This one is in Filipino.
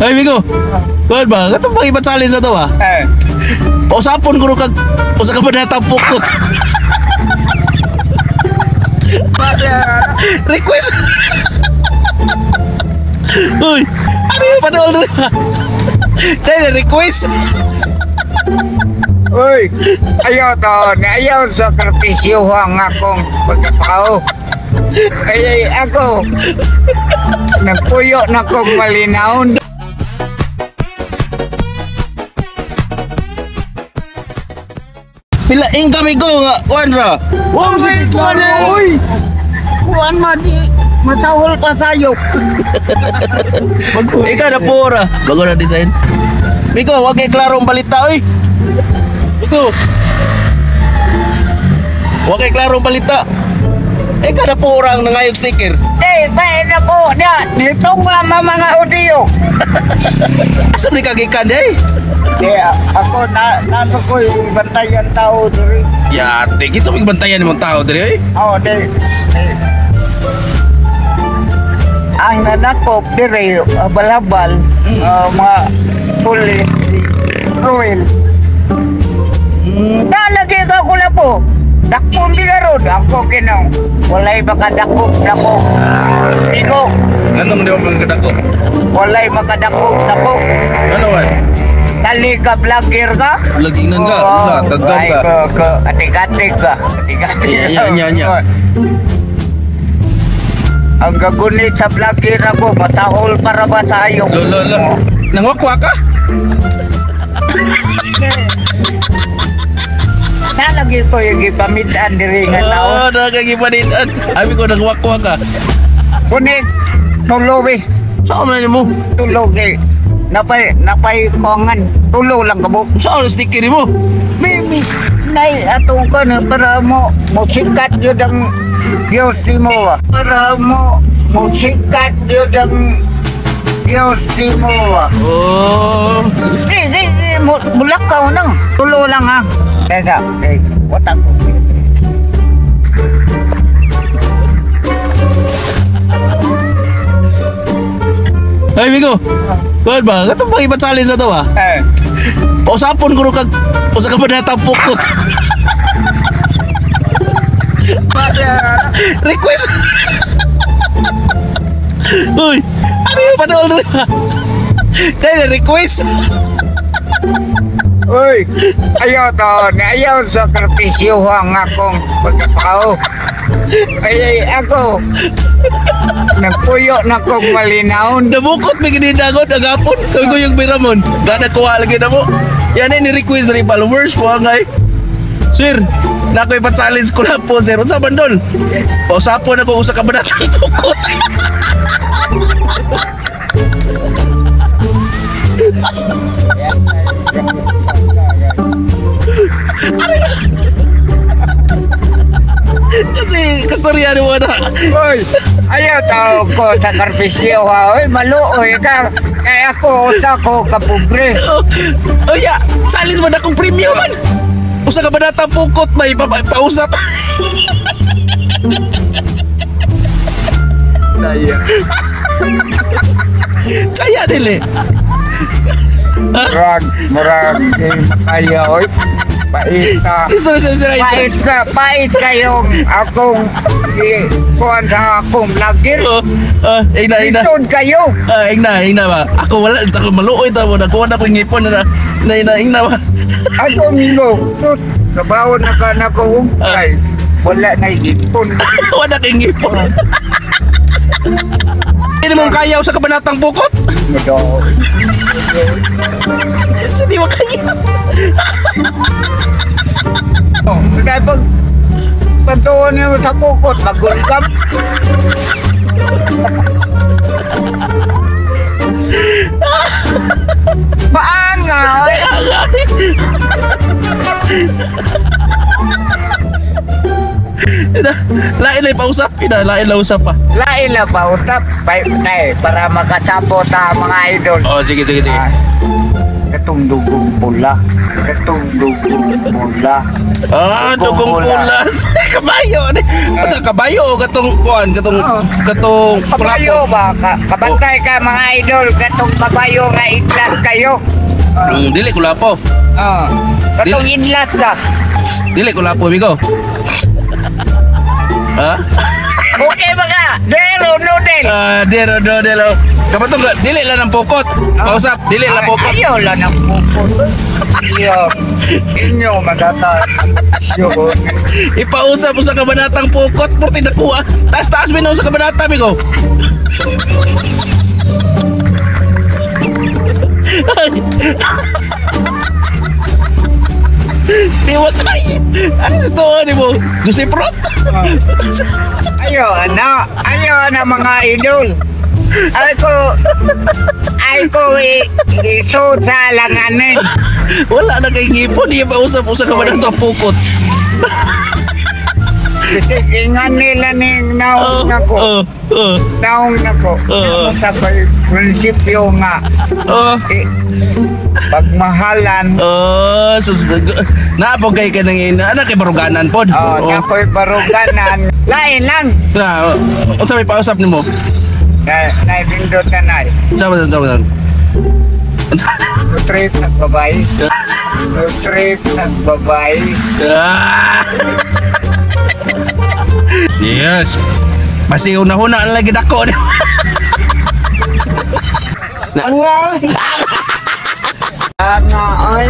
Ay, Migo. Kuan ba? Katong pang iba challenge na to ba? Pausapon ko kag usa ka banatang pukot. Request. Uy, ano yung panool rin ba? Kaya na request. Uy, ayaw to. Ayaw sakripisyo ang akong pagkapao. Ay, ako. Nagpuyo na kong malinaon. Pilaing kami ko nga, kuan ra. Huwag mo na. Uy, kuwan mo di. Matawal ka sayop. Ikaw na pura. Bago na design. Migo, wag kay klarong balita, oy. Migo. Wag kay klarong balita. Ikaw na pura ang nangayog sticker. Bayan na po na. Dito mga audio. Asa ni kagikan day? Kaya ako nano ko yung bantayan tao diri. Ya, tigit sa bantayan ng mga tao diri, oy. Oh, ang nanakop diri balabal mga tuli Ruel. Nalagi ka ko na po. Dakpon di karon ako kinang walay makadakop nako. Iko. Anong di mo magkadako? Walay makadakop nako. Ano man? Dali ka vlogger ka? Laginan ka, wala, tagam ka. Atik-atik ka. Atik-atik. Nya. Ang gagunit sa vlogger ako, matahol para ba sa'yo? Lo. Nangwakwa ka? Nalagi ko yung ipamitan diri nga tao. Oh, nagagipanitan. Abi ko nangwakwa ka. Kunik, tuloy. Saan man mo? Tuloy. Napay kongan. Tulo lang kabo. Saan ang sticker mo? Mimi, nay atong ka na para mo sikat yun ang Diyos di mo. Para mo sikat yun ang Diyos di mo. Oh. Bulak ka nang. Tulo lang ha. Teka, watak ko. Ay, Migo. Kuan ba? Katong pang iba challenge na to ba? Pausapon ko kag usa ka banatang pukot. Request. Uy, ano yung panool rin ba? Kaya na request. Uy, ayaw to. Ayaw sakripisyo ang akong pagkapao. Ay, ako. Nagpuyo na kong malinaon. Nabukot may ginidagod agapon. Kaya ko yung biramon. Gana kuha lagi na mo. Yan ay ni-request rin followers po angay. Sir, na ako'y pa-challenge ko na po, sir. Unsa bandol? Pausapon ako usa ka banatang pukot. Kasi kastorya ni mo na. Uy, ayaw tao ko sa karpisyo ha. Uy, maluoy ka. Kaya ako, usa ko kapobre. Oh ya, challenge man akong premium man. Usa ka banatang pukot may pausap. Daya. Kaya dili. Murag, kaya oy. Pait ka. Pait kayong akong kuhan sa akong vlogger. Ina. Istod kayo. Ina ba? Ako wala, ako maluoy tamo na kuha na ko ngipon na ba? Ako mingo. Trabaho na ka na ko. Ay, wala na ipon. Wala kay ngipon. Hindi mo kaya sa kabanatang bukot? So di mo kaya. Kaya pag patuon niyo sa bukot, magulkam. Paangay! Lain na pausap, lain na usap pa. Lain na pausap, para makasabot sa mga idol. Oh, sige. katong dugong pula. Katong dugong pula. Ah, dugong pulas. Kabayo ni. Asa kabayo o katong kuan, katong Kabayo ba? Kabantay ka mga idol. Katong kabayo nga idlat kayo. Dili ko lapo. Katong idlat ka. Dili ko lapo, amigo. Ha? Okay ba ka? Dero, noodle. Dero do delo. Kapatong dili lang ng pokot. Kausap, dili lang pokot. Ayaw lang ng pukot. Ayaw. Inyo magata. Ipausap mo sa kabanatang pokot, purti nakuha. Taas-taas minaw sa kabanata, amigo. Diwa kayo. Ano ito, ano mo? Jose Prot. Ayaw na mga idol. Ay ko iso sa langanin. Wala na kay ngipon, di pa usap sa kabanatang pokot. Ingan nila ni naong nako. Naong nako. Sa prinsipyo nga. Pagmahalan. Naapogay ka ng anak kay baruganan pod. Nako'y baruganan. Lain lang. Unsa may pausap nimo? Naipindot na na. Sama. Trip nagbabay. Trip nagbabay. Yes. Masih una-una ang lagi dako. Nga ay